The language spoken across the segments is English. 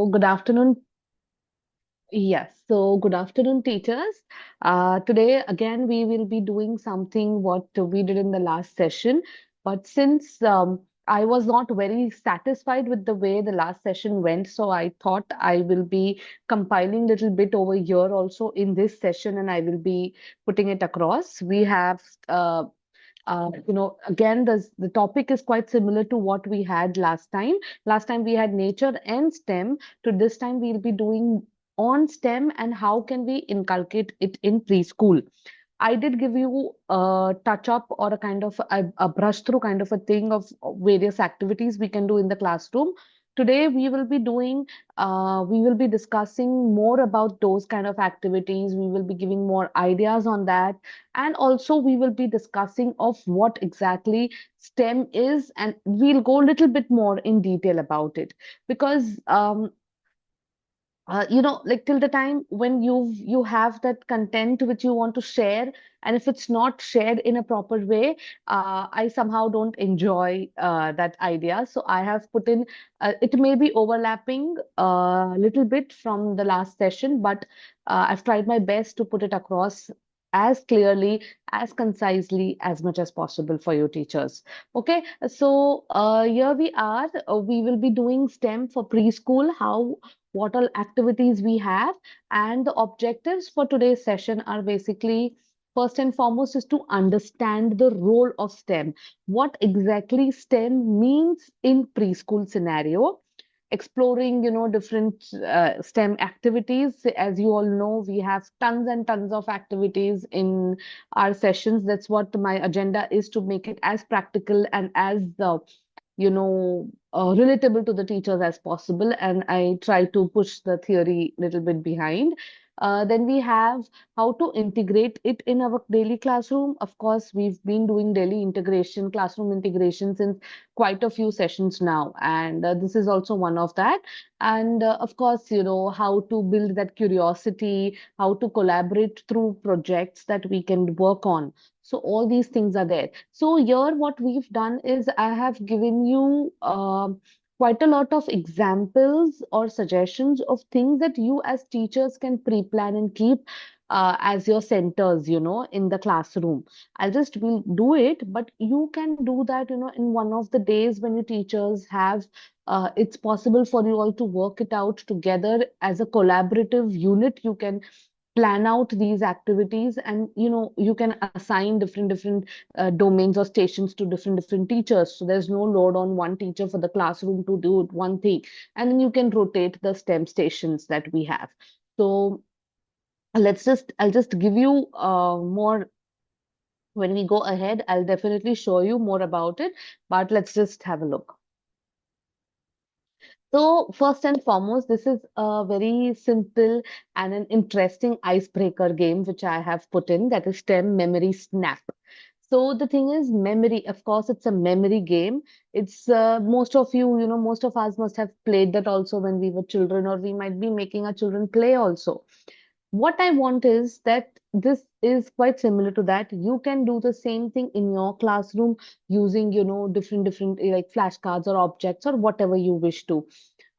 Good afternoon. Yes, so good afternoon, teachers. Today, again, we will be doing something what we did in the last session. But since I was not very satisfied with the way the last session went, so I thought I will be compiling little bit over here also in this session, and I will be putting it across. We have again, the topic is quite similar to what we had last time. Last time we had nature and STEM. To this time, we'll be doing on STEM and how can we inculcate it in preschool. I did give you a touch up or a kind of a brush through kind of a thing of various activities we can do in the classroom. Today we will be discussing more about those kind of activities. We will be giving more ideas on that, and also we will be discussing of what exactly STEM is, and we'll go a little bit more in detail about it because like till the time when you have that content which you want to share, and if it's not shared in a proper way, I somehow don't enjoy that idea. So I have put in, it may be overlapping a little bit from the last session, but I've tried my best to put it across as clearly, as concisely, as much as possible for you teachers. Okay, so here we are. We will be doing STEM for preschool. How what all activities we have, and the objectives for today's session are basically first and foremost is to understand the role of STEM, what exactly STEM means in preschool scenario, exploring different STEM activities. As you all know, we have tons and tons of activities in our sessions. That's what my agenda is, to make it as practical and as relatable to the teachers as possible, and I try to push the theory a little bit behind. Then we have how to integrate it in our daily classroom. Of course, we've been doing daily integration, classroom integration since quite a few sessions now, and this is also one of that. And of course, how to build that curiosity, how to collaborate through projects that we can work on. So all these things are there. So here what we've done is I have given you quite a lot of examples or suggestions of things that you as teachers can pre-plan and keep as your centers, in the classroom. I'll just will do it, but you can do that, in one of the days when your teachers have. It's possible for you all to work it out together as a collaborative unit. You can plan out these activities, and you can assign different domains or stations to different teachers, so there's no load on one teacher for the classroom to do one thing, and then you can rotate the STEM stations that we have. So I'll just give you more. When we go ahead, I'll definitely show you more about it, but let's just have a look. So, first and foremost, this is a very simple and an interesting icebreaker game which I have put in, that is STEM Memory Snap. So, the thing is, memory, of course, it's a memory game. It's most of you, most of us must have played that also when we were children, or we might be making our children play also. What I want is that this is quite similar to that. You can do the same thing in your classroom using, different like flashcards or objects or whatever you wish to.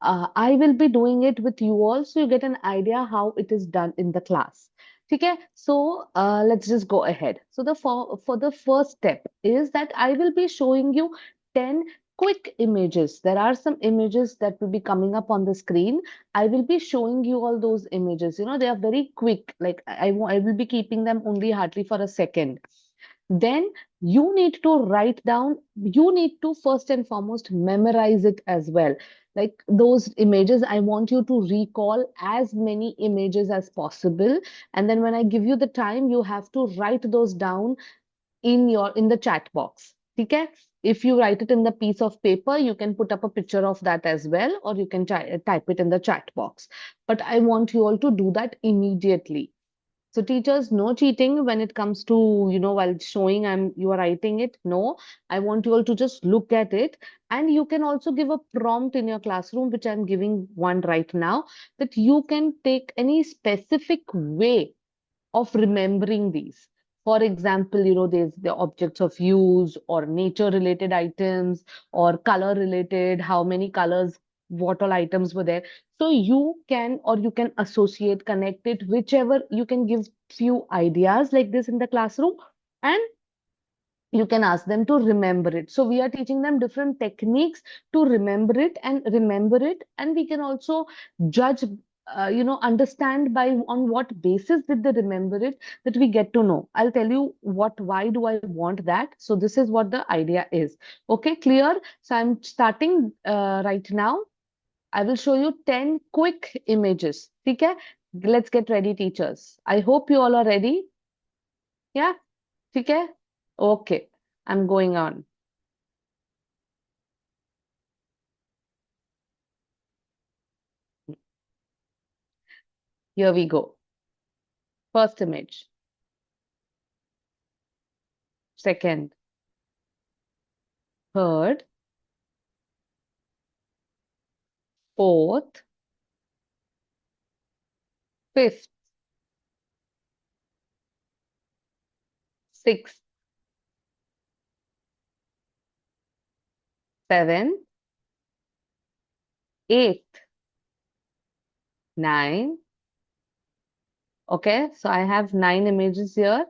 I will be doing it with you all, so you get an idea how it is done in the class. Okay, so let's just go ahead. So for the first step is that I will be showing you 10 quick images. There are some images that will be coming up on the screen. I will be showing you all those images. They are very quick. Like I will be keeping them only hardly for a second. Then you need to write down, you need to first and foremost memorize it as well. Like those images, I want you to recall as many images as possible. And then when I give you the time, you have to write those down in the chat box. Okay? If you write it in the piece of paper, you can put up a picture of that as well, or you can type it in the chat box. But I want you all to do that immediately. So teachers, no cheating when it comes to, while showing you are writing it. No, I want you all to just look at it. And you can also give a prompt in your classroom, which I'm giving one right now, that you can take any specific way of remembering these. For example, there's the objects of use or nature related items or color related, how many colors what all items were there. So you can, or you can associate, connect it, whichever, you can give few ideas like this in the classroom, and you can ask them to remember it. So we are teaching them different techniques to remember it and remember it. And we can also judge, understand by on what basis did they remember it, that we get to know. I'll tell you why do I want that. So this is what the idea is. Okay, clear? So I'm starting right now. I will show you 10 quick images. Okay? Let's get ready, teachers. I hope you all are ready. Yeah? Okay? Okay. I'm going on. Here we go. First image, second, third, fourth, fifth, sixth, seventh, eighth, nine. Okay, so I have 9 images here.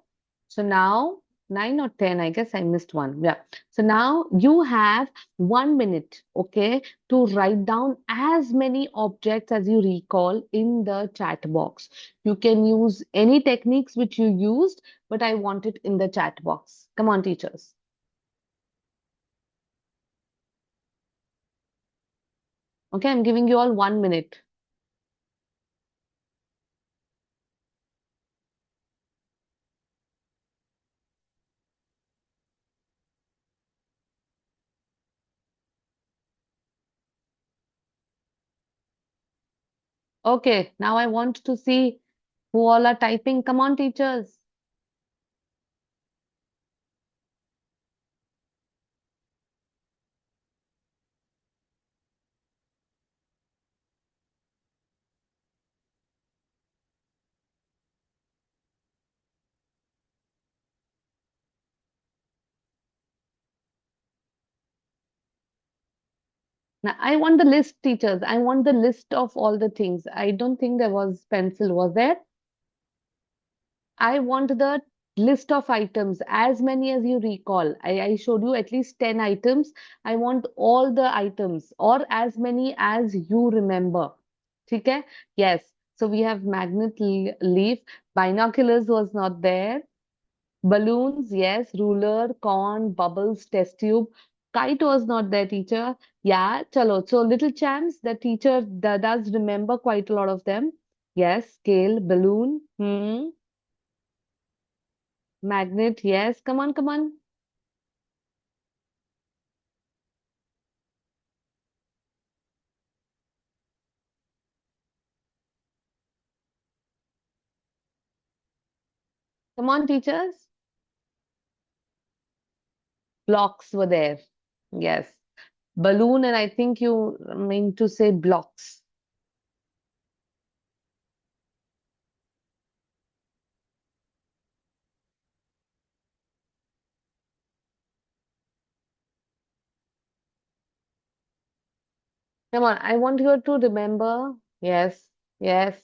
So now 9 or 10, I guess I missed one. Yeah. So now you have 1 minute, okay, to write down as many objects as you recall in the chat box. You can use any techniques which you used, but I want it in the chat box. Come on, teachers. Okay, I'm giving you all 1 minute. Okay, now I want to see who all are typing. Come on, teachers. Now I want the list, teachers. I want the list of all the things. I don't think there was pencil, was there? I want the list of items, as many as you recall. I showed you at least 10 items. I want all the items, or as many as you remember. Okay? Yes. So we have magnet leaf. Binoculars was not there. Balloons, yes. Ruler, corn, bubbles, test tube. Kite was not there, teacher. Yeah, chalo. So little champs, the teacher does remember quite a lot of them. Yes, scale, balloon. Hmm. Magnet, yes. Come on, come on. Come on, teachers. Blocks were there. Yes. Balloon, and I think you mean to say blocks. Come on, I want you to remember. Yes, yes.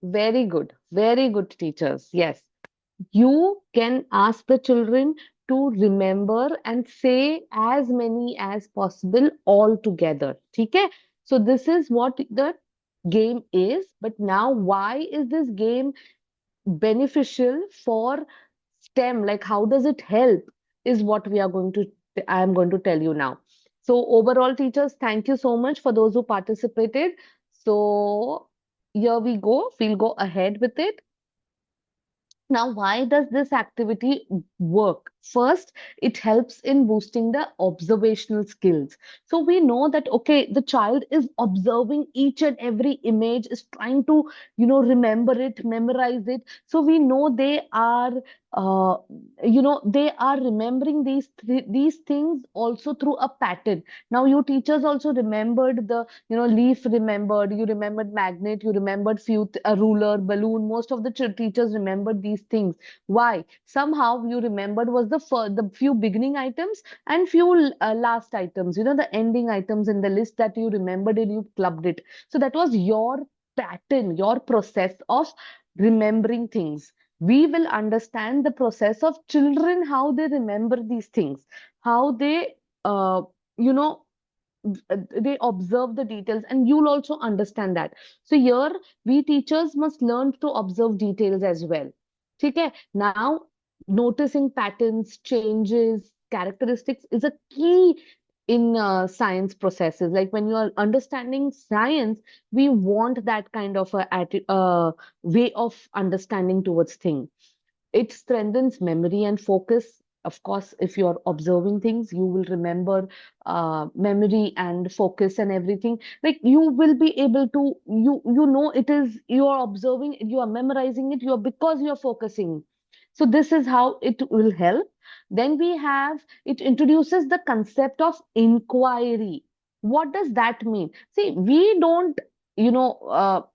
Very good, teachers. Yes. You can ask the children to remember and say as many as possible all together. Okay? So this is what the game is. But now, why is this game beneficial for STEM? Like, how does it help? Is what we are going to, I am going to tell you now. So, overall, teachers, thank you so much for those who participated. So, here we go. We'll go ahead with it. Now, why does this activity work? First, it helps in boosting the observational skills. So we know that, okay, the child is observing each and every image, is trying to, remember it, memorize it. So we know uh, they are remembering these things also through a pattern. Now, you teachers also remembered the, leaf remembered, you remembered magnet, you remembered a ruler, balloon. Most of the teachers remembered these things. Why? Somehow you remembered was the few beginning items and few last items, the ending items in the list that you remembered and you clubbed it. So that was your pattern, your process of remembering things. We will understand the process of children, how they remember these things, how uh, you know, they observe the details, and you'll also understand that. So here, we teachers must learn to observe details as well. Okay, now noticing patterns, changes, characteristics is a key in science processes. Like when you are understanding science, we want that kind of way of understanding towards things. It strengthens memory and focus. Of course, if you're observing things, you will remember memory and focus and everything. Like you will be able to, it is you are observing, you are memorizing it, because you're focusing. So this is how it will help. Then we have, it introduces the concept of inquiry. What does that mean? See, we don't, you know,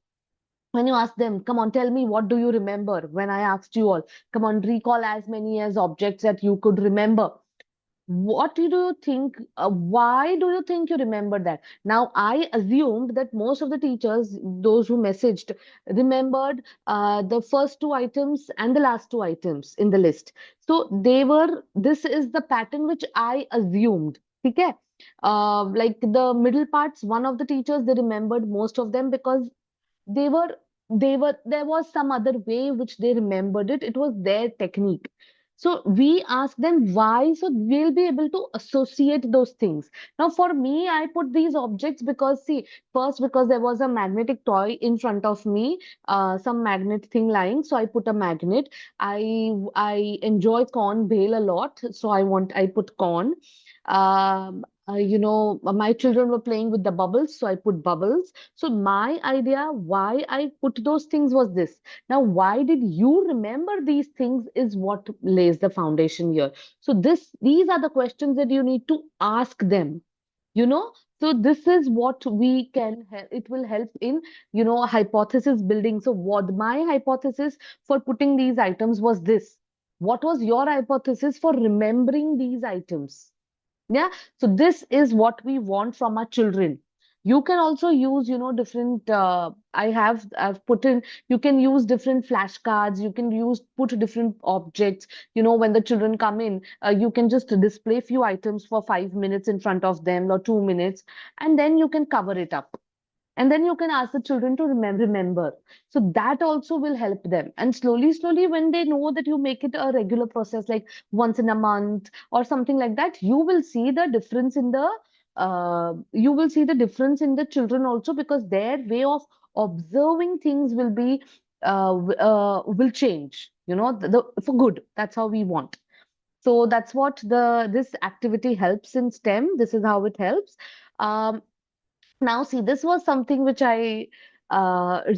when you ask them, come on, tell me, what do you remember? When I asked you all, come on, recall as many as objects that you could remember. What do you think? Why do you think you remember that? Now, I assumed that most of the teachers, those who messaged, remembered the first two items and the last two items in the list. So this is the pattern which I assumed. Okay? Like the middle parts, one of the teachers, they remembered most of them because they were there was some other way which they remembered it. It was their technique. So we ask them why, so we'll be able to associate those things. Now for me, I put these objects because, see, first, because there was a magnetic toy in front of me, some magnet thing lying, so I put a magnet. I enjoy corn bale a lot, so I put corn. My children were playing with the bubbles, so I put bubbles. So my idea why I put those things was this. Now, why did you remember these things is what lays the foundation here. So these are the questions that you need to ask them. You know, so this is what we can help. It will help in, hypothesis building. So what my hypothesis for putting these items was this. What was your hypothesis for remembering these items? Yeah, so this is what we want from our children. You can also use, different. I've put in. You can use different flashcards. You can put different objects. When the children come in, you can just display few items for 5 minutes in front of them or 2 minutes, and then you can cover it up. And then you can ask the children to remember. So that also will help them. And slowly, slowly, when they know that you make it a regular process, like once in a month or something like that, you will see the difference in the children also, because their way of observing things will change, for good. That's how we want. So that's what this activity helps in STEM. This is how it helps. Um, Now, see, this was something which I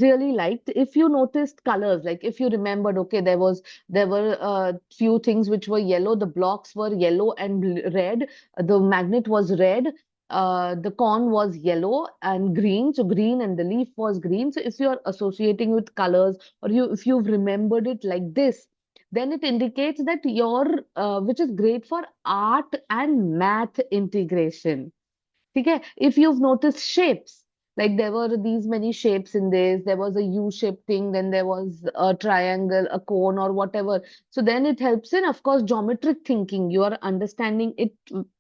really liked. If you noticed colors, like if you remembered, okay, there were few things which were yellow. The blocks were yellow and red. The magnet was red. The corn was yellow and green. So green, and the leaf was green. So if you are associating with colors, or if you've remembered it like this, then it indicates that which is great for art and math integration. Okay, if you've noticed shapes, like there were these many shapes in this, there was a U-shaped thing, then there was a triangle, a cone, or whatever. So then it helps in, of course, geometric thinking. You are understanding it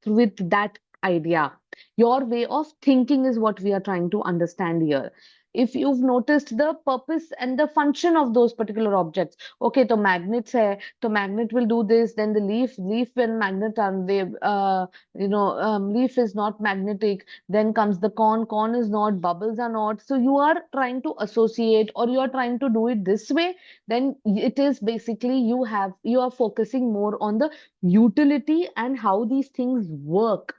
with that idea. Your way of thinking is what we are trying to understand here. if you've noticed the purpose and the function of those particular objects. Okay, so magnets hai, so magnet will do this, then the leaf when magnet are they leaf is not magnetic, then comes the corn is not, bubbles are not. So you are trying to associate, or you are trying to do it this way, then it is basically you are focusing more on the utility and how these things work.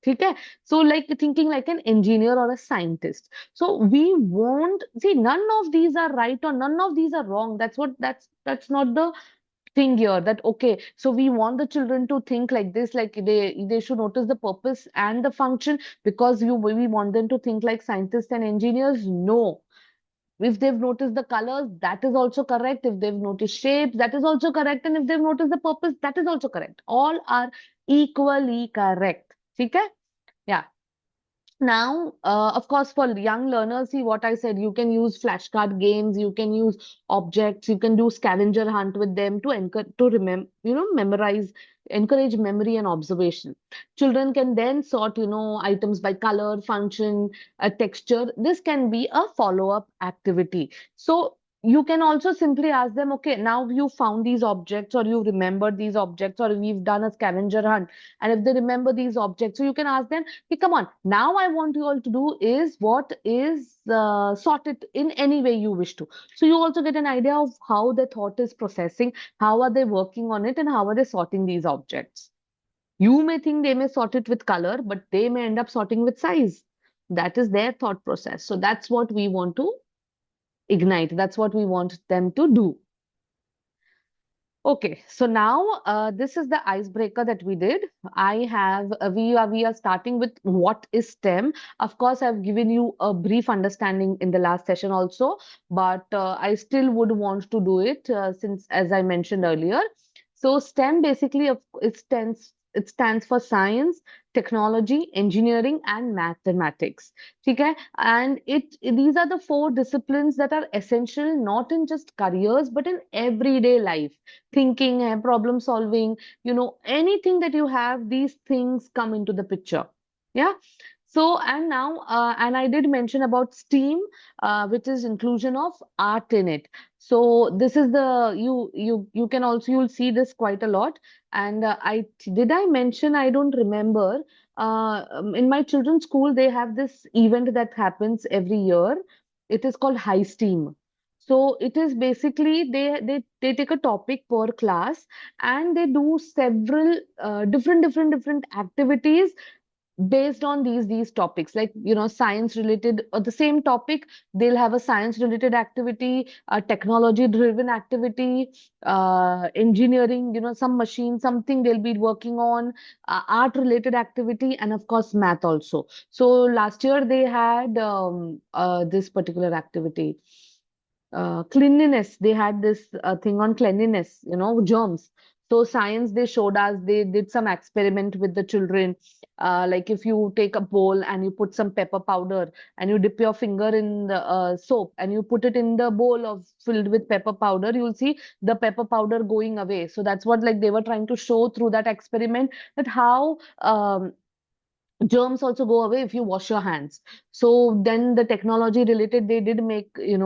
Okay, so like thinking like an engineer or a scientist. So we won't see, none of these are right or none of these are wrong. That's not the thing here, that okay, so we want the children to think like this, like they should notice the purpose and the function, because we want them to think like scientists and engineers. No, if they've noticed the colors, that is also correct. If they've noticed shapes, that is also correct. And if they've noticed the purpose, that is also correct. All are equally correct. Okay? Yeah. Now, of course, for young learners, see what I said, you can use flashcard games, you can use objects, you can do scavenger hunt with them to encourage, to remember, memorize, encourage memory and observation. Children can then sort, items by color, function, texture. This can be a follow-up activity. So you can also simply ask them, okay, now you found these objects, or you remembered these objects, or we've done a scavenger hunt. And if they remember these objects, so you can ask them, hey, come on, now I want you all to do is what is sort it in any way you wish to. So you also get an idea of how the thought is processing, how are they working on it, and how are they sorting these objects. You may think they may sort it with color, but they may end up sorting with size. That is their thought process. So that's what we want to ignite. That's what we want them to do. Okay, so now this is the icebreaker that we did. I have we are starting with what is STEM. Of course, I've given you a brief understanding in the last session also, but I still would want to do it since, as I mentioned earlier. So STEM basically it stands for science, technology, engineering, and mathematics. Okay, and these are the four disciplines that are essential not in just careers but in everyday life, thinking and problem solving, anything that you have, these things come into the picture. Yeah. So, and now, and I did mention about STEAM, which is inclusion of art in it. So this is the, you can also, you'll see this quite a lot. And did I mention, I don't remember. In my children's school, they have this event that happens every year. It is called High STEAM. So it is basically they take a topic per class, and they do several different activities based on these topics, like science related, or the same topic, they'll have a science related activity, a technology driven activity, engineering, some machine, something they'll be working on, art related activity, and of course math also. So last year they had this particular activity, cleanliness. They had this thing on cleanliness, germs. So science, they showed us, they did some experiment with the children. Like if you take a bowl and you put some pepper powder, and you dip your finger in the soap, and you put it in the bowl of filled with pepper powder, you'll see the pepper powder going away. So that's what, like, they were trying to show through that experiment, that how germs also go away if you wash your hands. So then the technology related, they did make, an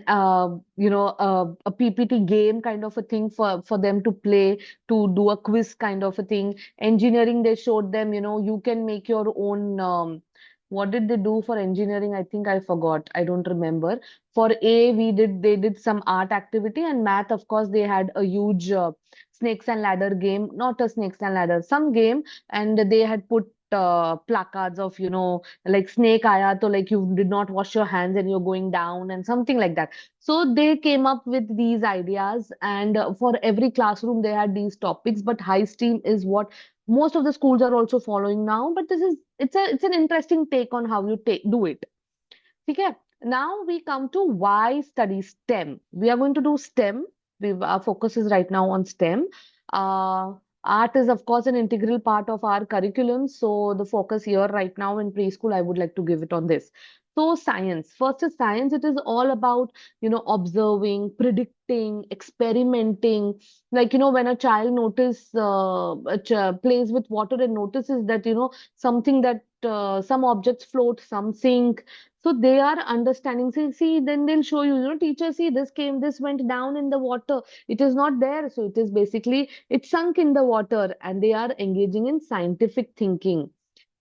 a PPT game kind of a thing for them to play, to do a quiz kind of a thing. Engineering, they showed them, you can make your own. What did they do for engineering? I think I forgot. I don't remember. For A, they did some art activity, and math, of course, they had a huge snakes and ladder game, not a snakes and ladder, some game, and they had put placards of, like snake aaya, to like you did not wash your hands and you're going down, and something like that. So they came up with these ideas, and for every classroom they had these topics. But high STEAM is what most of the schools are also following now. But it's an interesting take on how you do it. Okay. Now we come to why study STEM. We are going to do STEM. Our focus is right now on STEM. Uh, Art is, of course, an integral part of our curriculum. So the focus here right now in preschool, I would like to give it on this. So science. First is science. It is all about, observing, predicting, experimenting. Like, when a child plays with water and notices that, something that some objects float, some sink, So they are understanding. See, then they'll show you, teacher, see, this went down in the water. It is not there. So it is basically, it sunk in the water, and they are engaging in scientific thinking.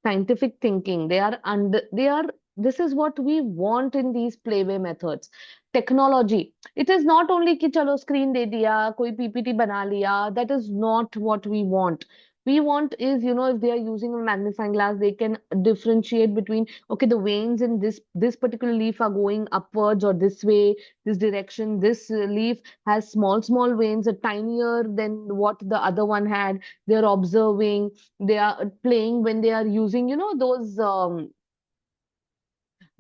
They are, this is what we want in these playway methods. Technology, it is not only कि चलो screen दे दिया, कोई PPT बना लिया. That is not what we want. We want is, if they are using a magnifying glass, they can differentiate between, okay, the veins in this particular leaf are going upwards or this way, this direction. This leaf has small veins, tinier than what the other one had. They're observing, they are playing when they are using,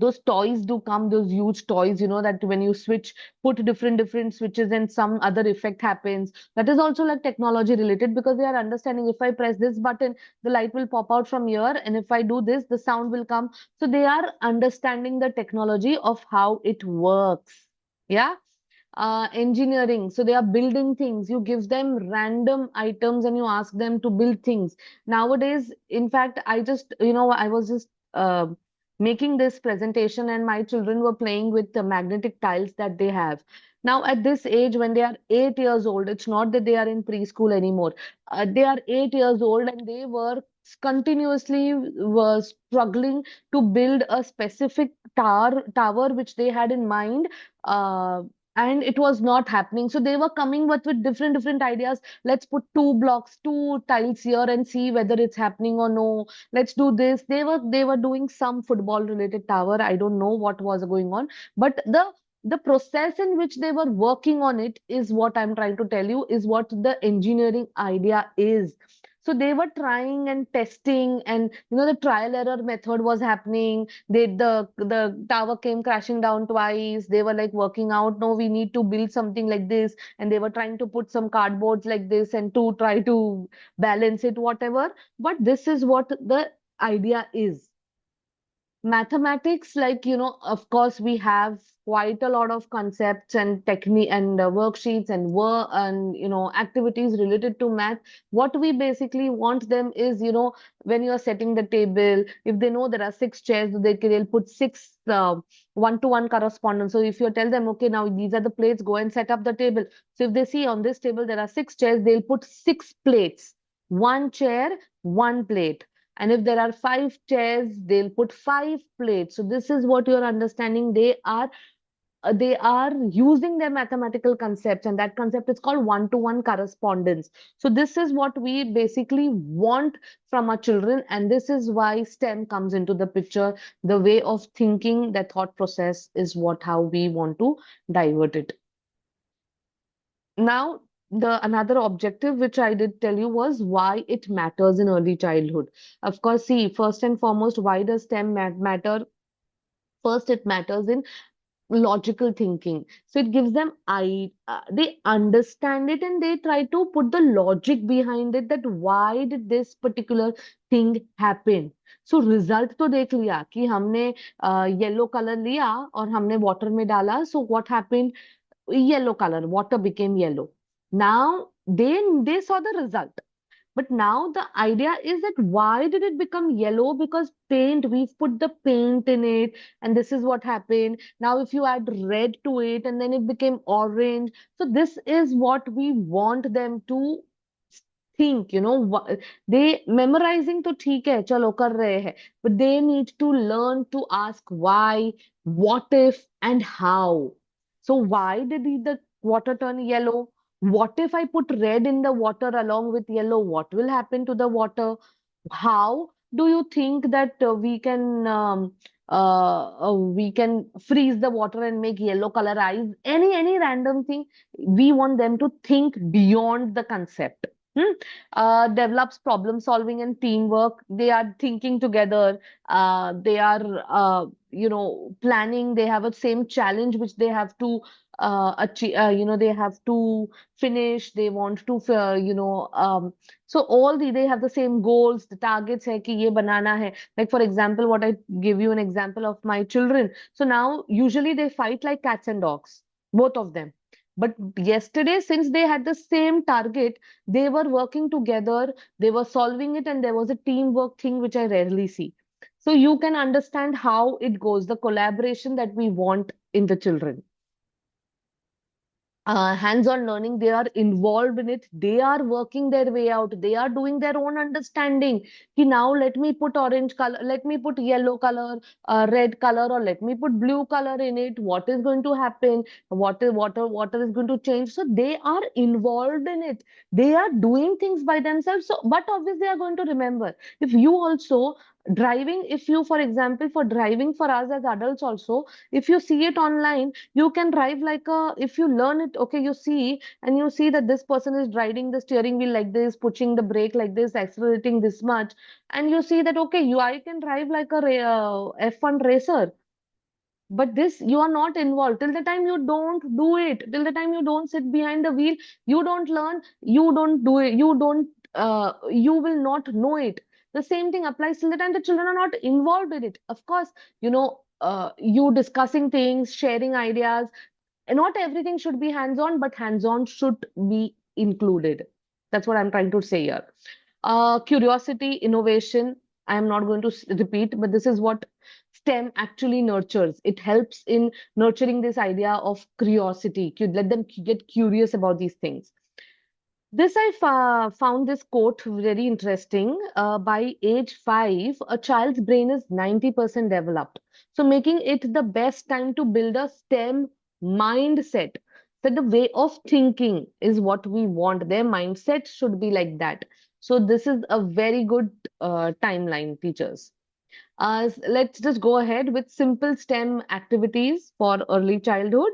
those toys do come, those huge toys, that when you switch, put different switches and some other effect happens. That is also like technology related, because they are understanding, if I press this button, the light will pop out from here, and if I do this, the sound will come. So they are understanding the technology of how it works. Yeah. Engineering, so they are building things. You give them random items and you ask them to build things. Nowadays, in fact, I was just making this presentation, and my children were playing with the magnetic tiles that they have. Now, at this age, when they are 8 years old, it's not that they are in preschool anymore. They are 8 years old, and they were struggling to build a specific tower which they had in mind. Uh, and it was not happening, so they were coming with different ideas. Let's put two tiles here and see whether it's happening or no. Let's do this. They were doing some football related tower. I don't know what was going on, but the process in which they were working on it is what I'm trying to tell you, is what the engineering idea is. So they were trying and testing, and the trial error method was happening. The tower came crashing down twice. They were like working out, no, we need to build something like this, and they were trying to put some cardboards like this and to try to balance it, whatever. But this is what the idea is. Mathematics, like, of course, we have quite a lot of concepts and technique and worksheets and work and, activities related to math. What we basically want them is, when you're setting the table, if they know there are six chairs, they'll put six one-to-one correspondence. So if you tell them, okay, now these are the plates, go and set up the table. So if they see on this table there are six chairs, they'll put six plates, one chair, one plate. And if there are five chairs, they'll put five plates. So this is what you're understanding. They are using their mathematical concepts, and that concept is called one-to-one correspondence. So this is what we basically want from our children, and this is why STEM comes into the picture. The way of thinking, the thought process is what how we want to divert it. Now, the another objective which I did tell you was why it matters in early childhood. Of course, see, first and foremost, why does STEM matter? First, it matters in logical thinking. So it gives them they understand it, and they try to put the logic behind it, that why did this particular thing happen. So result तो देख लिया कि हमने yellow colour लिया और हमने water में डाला. So what happened? Yellow color, water became yellow. Now they saw the result. But now the idea is that why did it become yellow? Because paint, we've put the paint in it, and this is what happened. Now, if you add red to it, and then it became orange. So this is what we want them to think, they memorizing to ठीक है, चलो कर रहे हैं, but they need to learn to ask why, what if, and how. So why did the water turn yellow? What if I put red in the water along with yellow? What will happen to the water? How do you think that we can freeze the water and make yellow color eyes? Any random thing. We want them to think beyond the concept. Develops problem solving and teamwork. They are thinking together. They are, planning. They have a same challenge which they have to achieve. They have to finish. They want to, so they have the same goals, the targets है कि ये बनाना है. Like for example, what I give you an example of my children. So now usually they fight like cats and dogs, both of them. But yesterday, since they had the same target, they were working together, they were solving it, and there was a teamwork thing which I rarely see. So you can understand how it goes, the collaboration that we want in the children. Hands-on learning, they are involved in it, they are working their way out, they are doing their own understanding. Ki now let me put orange color, let me put yellow color, red color, or let me put blue color in it, what is going to happen, water is going to change. So they are involved in it, they are doing things by themselves. So but obviously they are going to remember. If you also driving, if you, for example, for driving, for us as adults also, if you see it online, you can drive like a, if you learn it, okay, you see, and you see that this person is driving the steering wheel like this, pushing the brake like this, accelerating this much, and you see that, okay, you, I can drive like a F1 racer. But this, you are not involved. Till the time you don't do it, till the time you don't sit behind the wheel, you don't learn, you don't do it, you don't, you will not know it. The same thing applies till the time the children are not involved in it. Of course, you discussing things, sharing ideas, and not everything should be hands-on, but hands-on should be included. That's what I'm trying to say here. Curiosity, innovation. I am not going to repeat, but this is what STEM actually nurtures. It helps in nurturing this idea of curiosity. Let them get curious about these things. This I found this quote very interesting. By age 5, a child's brain is 90% developed. So making it the best time to build a STEM mindset. So the way of thinking is what we want. Their mindset should be like that. So this is a very good timeline, teachers. Let's just go ahead with simple STEM activities for early childhood.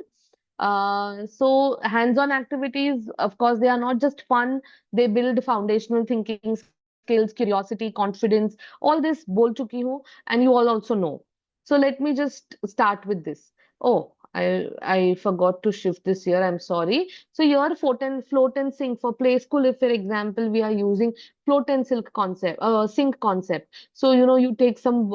So hands-on activities, of course, they are not just fun. They build foundational thinking skills, curiosity, confidence. All this bol chuki hu, and you all also know. So let me just start with this. Oh, I forgot to shift this here. I'm sorry. So your float and sink for play school. If, for example, we are using float and silk concept, sink concept. So you take some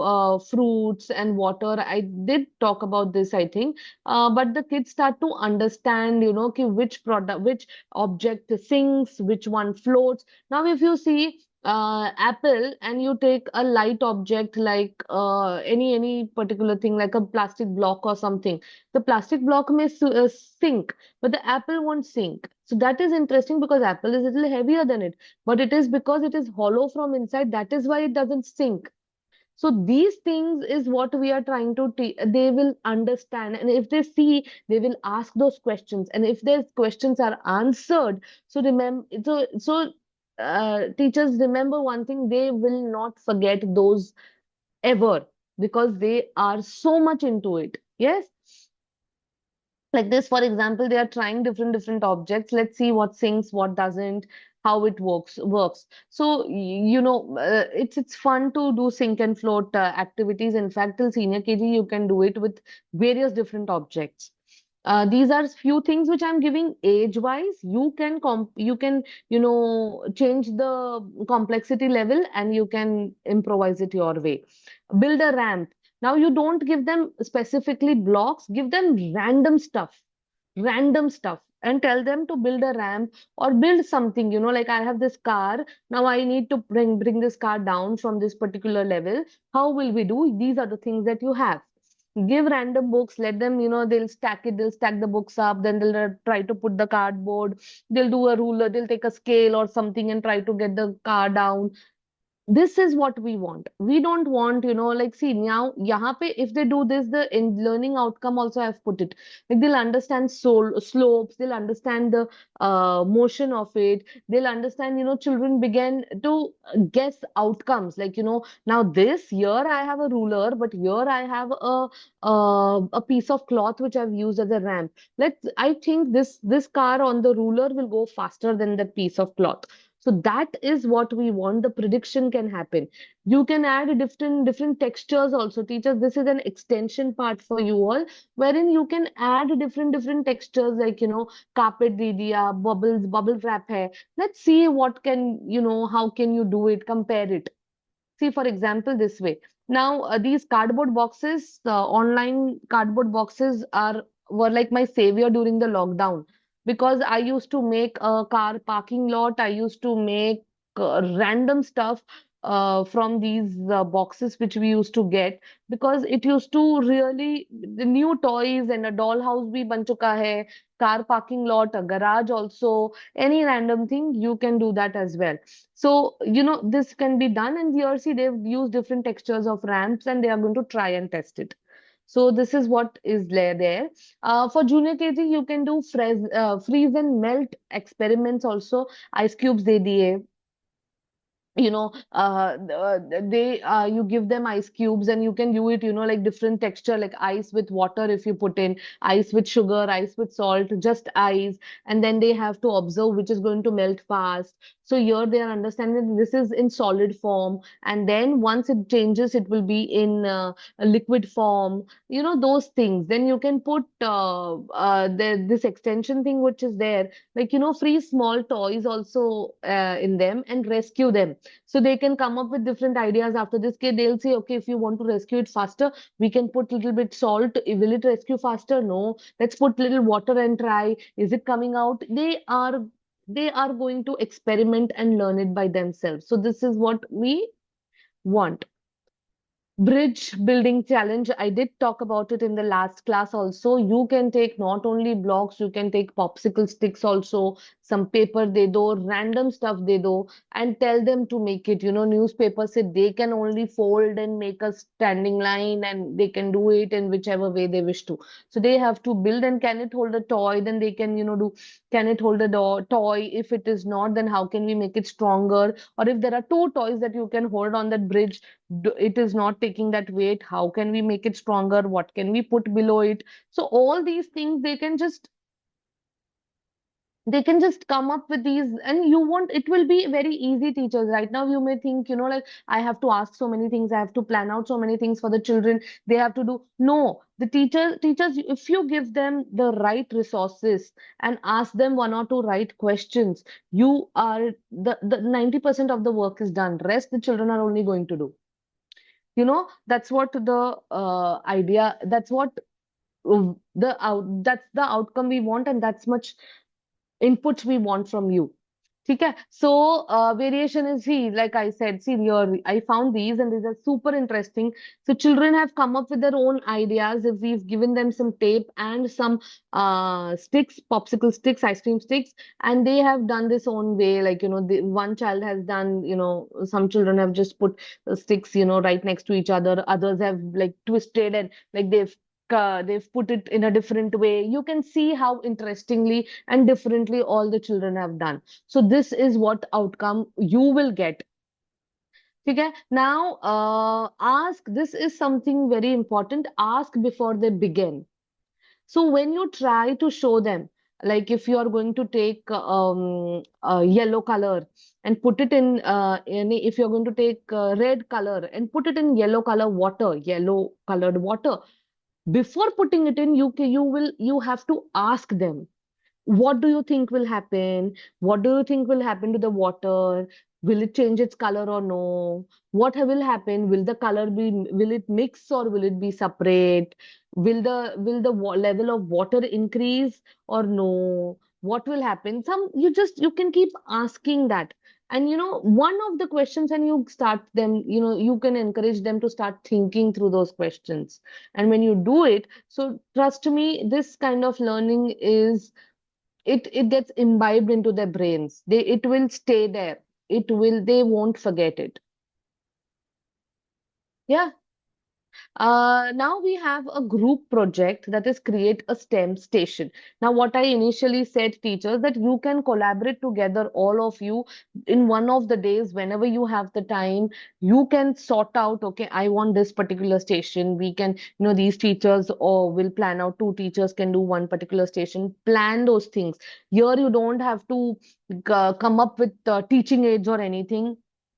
fruits and water. I did talk about this, I think, but the kids start to understand, ki which product, which object sinks, which one floats. Now, if you see apple and you take a light object like any particular thing like a plastic block or something, the plastic block may sink, but the apple won't sink. So that is interesting because apple is a little heavier than it, but it is because it is hollow from inside. That is why it doesn't sink. So these things is what we are trying to teach. They will understand, and if they see, they will ask those questions. And if their questions are answered, so remember, teachers remember one thing: they will not forget those ever because they are so much into it. Yes, like this, for example, they are trying different objects. Let's see what sinks, what doesn't, how it works. So it's fun to do sink and float activities. In fact, till senior kg you can do it with various different objects. These are few things which I'm giving age wise. You can change the complexity level and you can improvise it your way. Build a ramp. Now you don't give them specifically blocks, give them random stuff, and tell them to build a ramp or build something. Like I have this car. Now I need to bring this car down from this particular level. How will we do? These are the things that you have. Give random books, let them, they'll stack the books up, then they'll try to put the cardboard, they'll do a ruler, they'll take a scale or something and try to get the car down. This is what we want. We don't want, like, see, now yahan pe if they do this, the in learning outcome also I've put it, like they'll understand slopes, they'll understand the motion of it, they'll understand, children begin to guess outcomes, like, now this here I have a ruler, but here I have a piece of cloth which I've used as a ramp. I think this car on the ruler will go faster than that piece of cloth. So that is what we want. The prediction can happen. You can add different textures also. Teachers, this is an extension part for you all, wherein you can add different textures like, carpet de diya, bubble wrap hai. Let's see what can, how can you do it, compare it. See, for example, this way. Now, these cardboard boxes, online cardboard boxes were like my savior during the lockdown because I used to make a car parking lot. I used to make random stuff. from these boxes which we used to get, because it used to really the new toys, and a dollhouse bhi ban chuka hai, car parking lot, a garage also, any random thing you can do that as well. So this can be done, and here see they've used different textures of ramps, and they are going to try and test it. So this is what is there. For junior KG, you can do freeze and melt experiments also. Ice cubes they diye, they you give them ice cubes, and you can do it, like different texture, like ice with water, if you put in ice with sugar, ice with salt, just ice, and then they have to observe which is going to melt fast. So here they are understanding this is in solid form, and then once it changes it will be in a liquid form, those things. Then you can put this extension thing which is there, like free small toys also in them, and rescue them. So they can come up with different ideas after this. Okay, they'll say, okay, if you want to rescue it faster, we can put little bit salt. Will it rescue faster? No. Let's put little water and try. Is it coming out? They are going to experiment and learn it by themselves. So this is what we want. Bridge building challenge. I did talk about it in the last class also. You can take not only blocks, you can take popsicle sticks also, some paper they do, random stuff they do, and tell them to make it. Newspaper said they can only fold and make a standing line, and they can do it in whichever way they wish to. So they have to build, and can it hold a toy? Then they can, do, can it hold a toy? If it is not, then how can we make it stronger? Or if there are two toys that you can hold on that bridge, it is not taking that weight, how can we make it stronger, what can we put below it? So all these things they can just come up with these, and you won't, it will be very easy. Teachers right now, you may think, like, I have to ask so many things, I have to plan out so many things for the children, they have to do. No, the teachers, if you give them the right resources and ask them one or two right questions, you are the 90% of the work is done, rest the children are only going to do. That's what the idea, that's what that's the outcome we want, and that's much input we want from you. ठीक है. So variation is, see, like I said, see here I found these, and these are super interesting. So children have come up with their own ideas. If we've given them some tape and some sticks, popsicle sticks, ice cream sticks, and they have done this own way, like one child has done, some children have just put sticks, right next to each other, others have like twisted, and like they've put it in a different way. You can see how interestingly and differently all the children have done. So this is what outcome you will get. Okay. Now, ask. This is something very important. Ask before they begin. So when you try to show them, like if you are going to take a yellow color and put it if you're going to take red color and put it in yellow color water, yellow colored water, before putting it in, you have to ask them, what do you think will happen? What do you think will happen to the water? Will it change its color or no? What will happen? Will it mix or will it be separate? Will the level of water increase or no? What will happen? You can keep asking that. And one of the questions, and you start them, you can encourage them to start thinking through those questions. And when you do it, so trust me, this kind of learning is, it gets imbibed into their brains. It will stay there. They won't forget it. Yeah. Now we have a group project, that is create a STEM station. Now, what I initially said, teachers, that you can collaborate together, all of you, in one of the days, whenever you have the time, you can sort out, okay, I want this particular station. We can, these teachers or will plan out, two teachers can do one particular station, plan those things. Here, you don't have to come up with teaching aids or anything.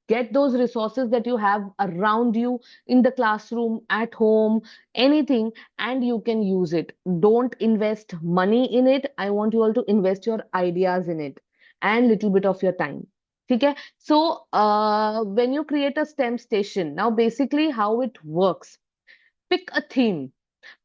Get those resources that you have around you in the classroom, at home, anything, and you can use it. Don't invest money in it. I want you all to invest your ideas in it and little bit of your time. Okay. So when you create a STEM station, now basically how it works, pick a theme.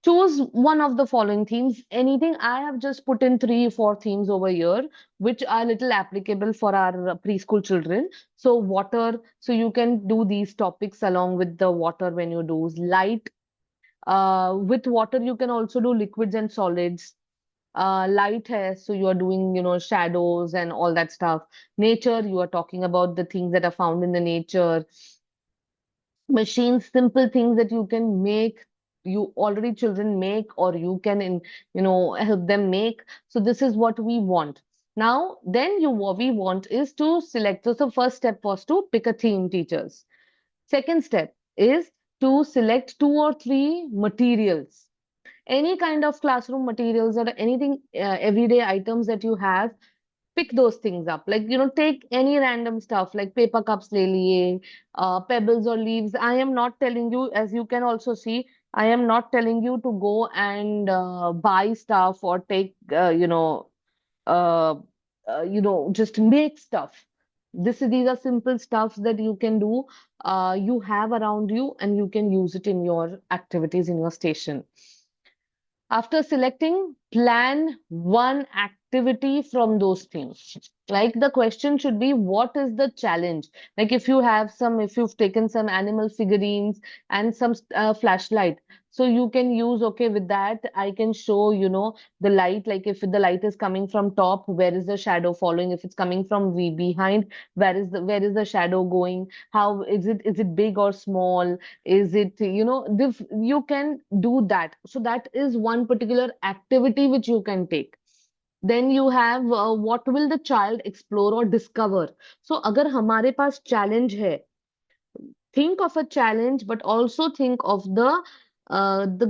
Choose one of the following themes. Anything. I have just put in three, four themes over here, which are little applicable for our preschool children. So water. So you can do these topics along with the water when you do light. With water, you can also do liquids and solids. Light hai, so you are doing, shadows and all that stuff. Nature, you are talking about the things that are found in the nature. Machines, simple things that you can make, you already children make, or you can help them make. So this is what we want. Now then, what we want is to select. So first step was to pick a theme, teachers. Second step is to select two or three materials, any kind of classroom materials or anything, everyday items that you have. Pick those things up, like take any random stuff like paper cups le liye, pebbles or leaves. I am not telling you, as you can also see, I am not telling you to go and buy stuff or take uh, just make stuff. These are simple stuffs that you can do, you have around you, and you can use it in your activities in your station. After selecting, plan one activity from those things. Like the question should be, what is the challenge? Like if you've taken some animal figurines and some flashlight, so you can use, okay, with that, I can show, the light, like if the light is coming from top, where is the shadow following? If it's coming from behind, where is the shadow going? How is it big or small? Is it, you can do that. So that is one particular activity which you can take. Then you have, what will the child explore or discover? So अगर हमारे पास challenge है, think of a challenge, but also think of the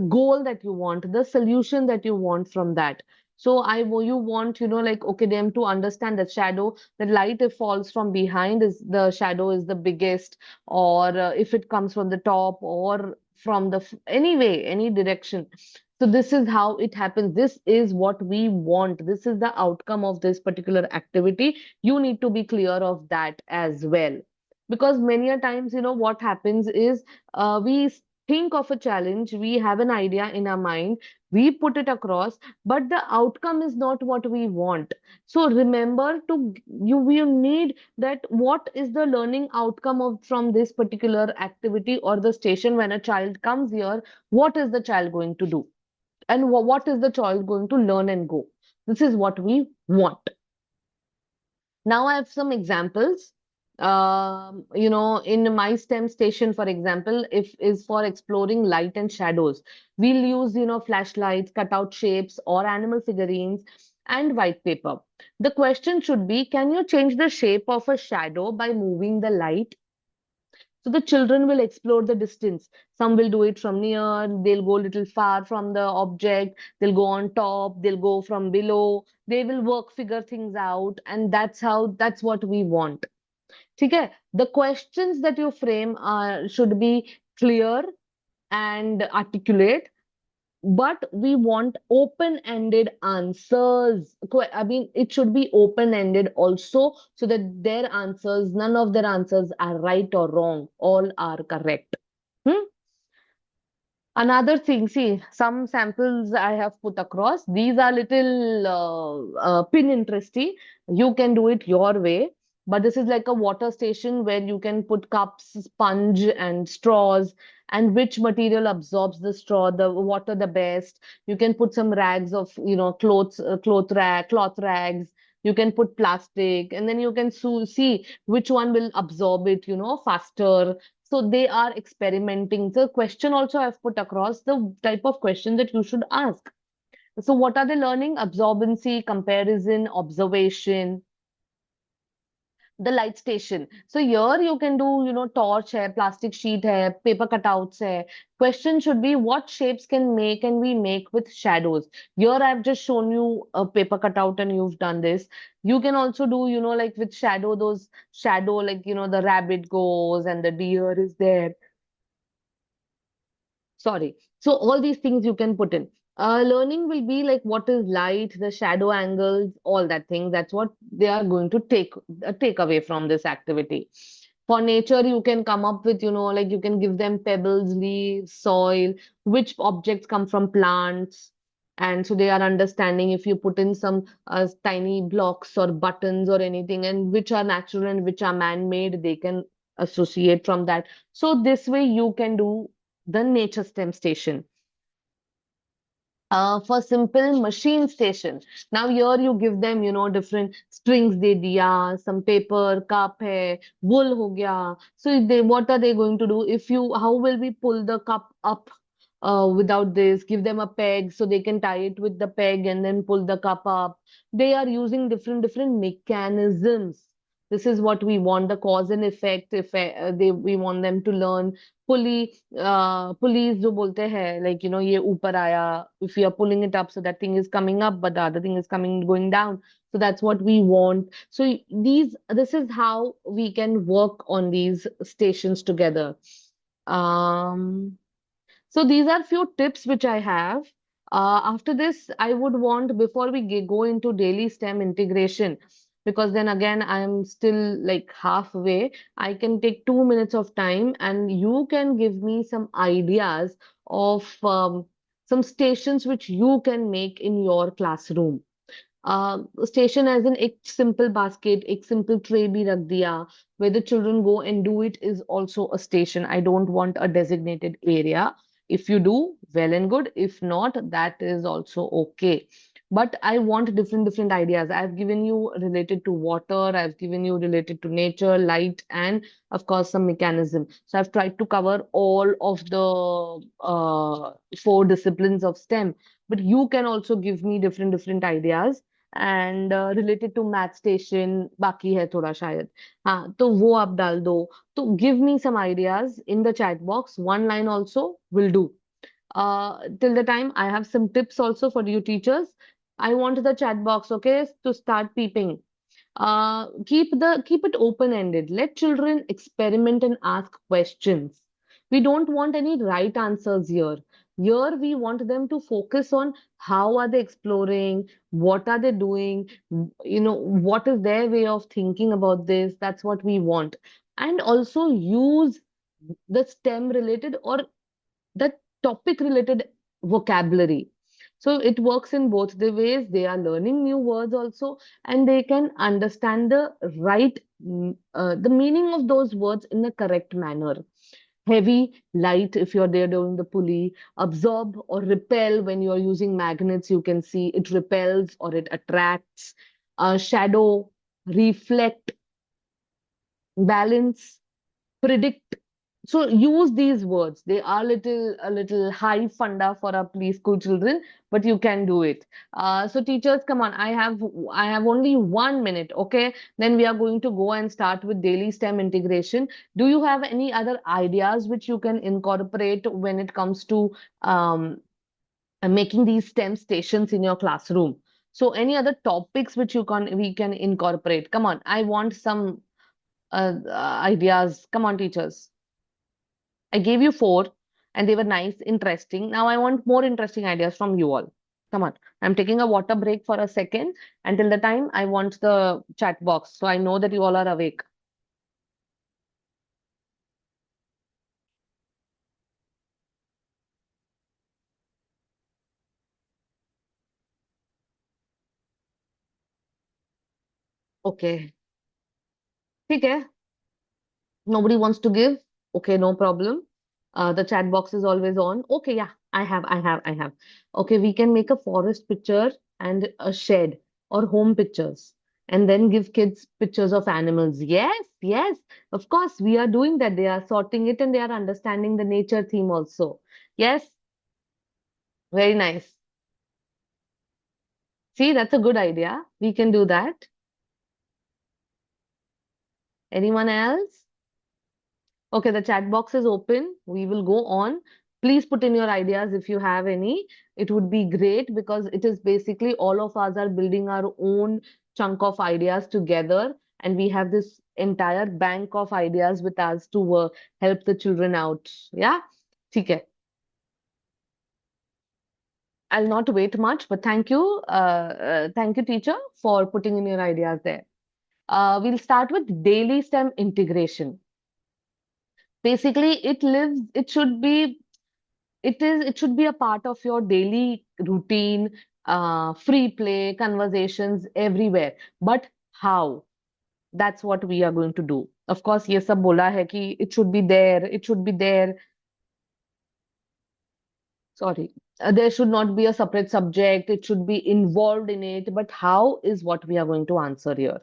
goal that you want, the solution that you want from that. So you want, like, okay, them to understand that shadow, the light, if falls from behind, is the shadow is the biggest, or if it comes from the top or from anyway, any direction. So this is how it happens. This is what we want. This is the outcome of this particular activity. You need to be clear of that as well, because many a times, what happens is, we think of a challenge, we have an idea in our mind, we put it across, but the outcome is not what we want. So remember to, you need that, what is the learning outcome from this particular activity or the station. When a child comes here, what is the child going to do, and what is the child going to learn and go? This is what we want. Now I have some examples. In my STEM station, for example, if is for exploring light and shadows, we'll use, flashlights, cutout shapes, or animal figurines, and white paper. The question should be, can you change the shape of a shadow by moving the light? So the children will explore the distance. Some will do it from near, they'll go a little far from the object, they'll go on top, they'll go from below, they will figure things out, and that's what we want. Okay? The questions that you frame should be clear and articulate, but we want open-ended answers. I mean, it should be open-ended also, so that none of their answers are right or wrong. All are correct. Hmm? Another thing, see, some samples I have put across. These are little pin interesty. You can do it your way. But this is like a water station where you can put cups, sponge, and straws, and which material absorbs the straw, the water the best. You can put some rags of, clothes, cloth rags. You can put plastic, and then you can see which one will absorb it, faster. So they are experimenting. The question also I've put across the type of question that you should ask. So what are they learning? Absorbency, comparison, observation. The light station. So here you can do, torch hai, plastic sheet hai, paper cutouts hai. Question should be, what shapes can we make with shadows? Here I've just shown you a paper cutout and you've done this. You can also do, like with shadow, those shadow, like, the rabbit goes and the deer is there. Sorry. So all these things you can put in. Learning will be like, what is light, the shadow angles, all that thing. That's what they are going to take away from this activity. For nature, you can come up with, like you can give them pebbles, leaves, soil, which objects come from plants. And so they are understanding if you put in some tiny blocks or buttons or anything, and which are natural and which are man-made, they can associate from that. So this way you can do the nature STEM station. For simple machine station. Now here you give them, different strings de diya, some paper, cup hai, wool ho gaya. So if they, what are they going to do? If you, how will we pull the cup up without this? Give them a peg so they can tie it with the peg and then pull the cup up. They are using different mechanisms. This is what we want, the cause and effect. If we want them to learn pulley, pulleys जो बोलते हैं, like ये ऊपर आया, if we are pulling it up, so that thing is coming up but the other thing is going down, so that's what we want. So this is how we can work on these stations together. um so these are few tips which I have. After this, I would want, before we go into daily STEM integration, because then again, I'm still like halfway. I can take 2 minutes of time and you can give me some ideas of some stations which you can make in your classroom. Station as an एक simple basket एक simple tray भी रख दिया where the children go and do it is also a station. I don't want a designated area. If you do, well and good. If not, that is also okay. But I want different ideas. I've given you related to water, I've given you related to nature, light, and of course some mechanism. So I've tried to cover all of the four disciplines of STEM. But you can also give me different ideas. And related to math station बाकी है थोड़ा शायद. हाँ, तो वो आप डाल दो. तो give me some ideas in the chat box. One line also will do. Till the time, I have some tips also for you teachers. I want the chat box, okay, to start peeping. Keep it open ended. Let children experiment and ask questions. We don't want any right answers here. Here we want them to focus on how are they exploring, what are they doing, what is their way of thinking about this. That's what we want. And also use the STEM related or the topic related vocabulary. So it works in both the ways. They are learning new words also, and they can understand the right, the meaning of those words in a correct manner. Heavy, light, if you're there doing the pulley, absorb or repel when you're using magnets, you can see it repels or it attracts. Shadow, reflect, balance, predict. So use these words. They are a little high funda for our preschool children, but you can do it. So teachers, come on. I have only 1 minute. Okay, then we are going to go and start with daily STEM integration. Do you have any other ideas which you can incorporate when it comes to making these STEM stations in your classroom? So any other topics which we can incorporate? Come on, I want some ideas. Come on, teachers. I gave you four and they were nice, interesting. Now I want more interesting ideas from you all. Come on. I'm taking a water break for a second. Until the time, I want the chat box so I know that you all are awake. Okay. ठीक है. Nobody wants to give. Okay, no problem. The chat box is always on. Okay, yeah, I have. Okay, we can make a forest picture and a shed or home pictures and then give kids pictures of animals. Yes, yes, of course, we are doing that. They are sorting it and they are understanding the nature theme also. Yes, very nice. See, that's a good idea. We can do that. Anyone else? Okay, the chat box is open. We will go on. Please put in your ideas if you have any. It would be great because it is basically all of us are building our own chunk of ideas together, and we have this entire bank of ideas with us to help the children out. Yeah? ठीक है. I'll not wait much, but thank you, teacher, for putting in your ideas there. We'll start with daily STEM integration. Basically, it should be a part of your daily routine, free play, conversations everywhere. But how? That's what we are going to do. Of course, ये सब बोला है कि it should be there, it should be there. Sorry. There should not be a separate subject, it should be involved in it. But how is what we are going to answer here.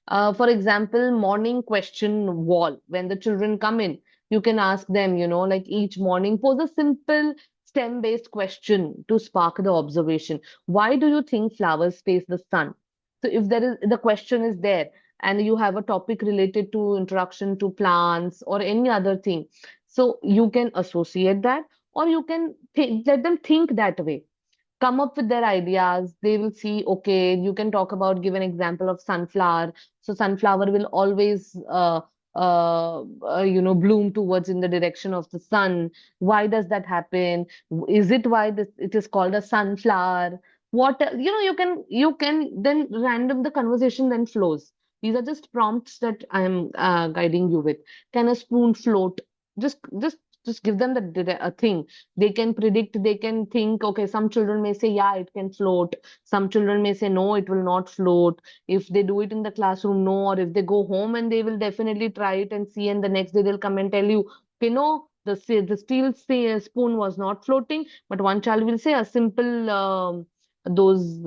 For example, morning question wall. When the children come in, you can ask them, like each morning, pose a simple STEM-based question to spark the observation. Why do you think flowers face the sun? So if the question is there and you have a topic related to introduction to plants or any other thing, so you can associate that, or you can let them think that way, come up with their ideas. They will see, okay, you can talk about, give an example of sunflower. So sunflower will always, bloom towards in the direction of the sun. Why does that happen? Is it why it is called a sunflower? What, you can then random the conversation then flows. These are just prompts that I am guiding you with. Can a spoon float? Just, just, just give them a thing. They can predict, they can think, okay, some children may say, yeah, it can float. Some children may say, no, it will not float. If they do it in the classroom, no. Or if they go home and they will definitely try it and see, and the next day they'll come and tell you, okay, no, the steel spoon was not floating. But one child will say a simple, those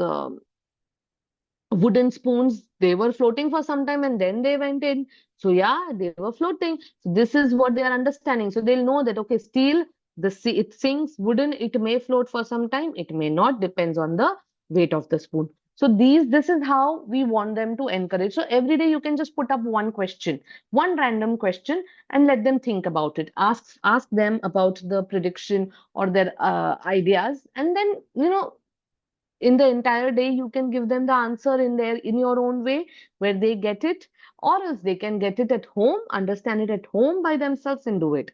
wooden spoons, they were floating for some time and then they went in. So yeah, they were floating. So this is what they are understanding. So they'll know that, okay, steel, it sinks. Wooden, it may float for some time, it may not, depends on the weight of the spoon. So this is how we want them to encourage. So every day you can just put up one question, one random question, and let them think about it. Ask them about the prediction or their ideas, and then, in the entire day you can give them the answer in your own way, where they get it, or else they can get it at home, understand it at home by themselves and do it.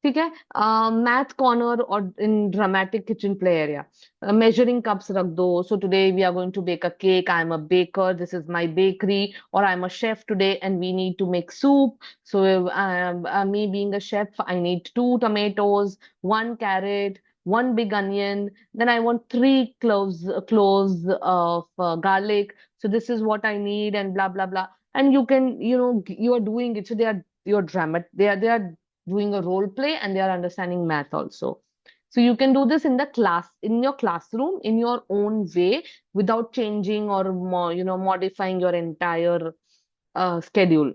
ठीक है. Math corner or in dramatic kitchen play area, measuring cups रख दो. So today we are going to bake a cake. I am a baker, this is my bakery. Or I'm a chef today and we need to make soup. So me being a chef, I need 2 tomatoes, 1 carrot, 1 big onion. Then I want 3 cloves of garlic. So this is what I need, and blah blah blah. And you can, you are doing it. So you're drama. They are doing a role play, and they are understanding math also. So you can do this in the class, in your classroom, in your own way, without changing or modifying your entire schedule.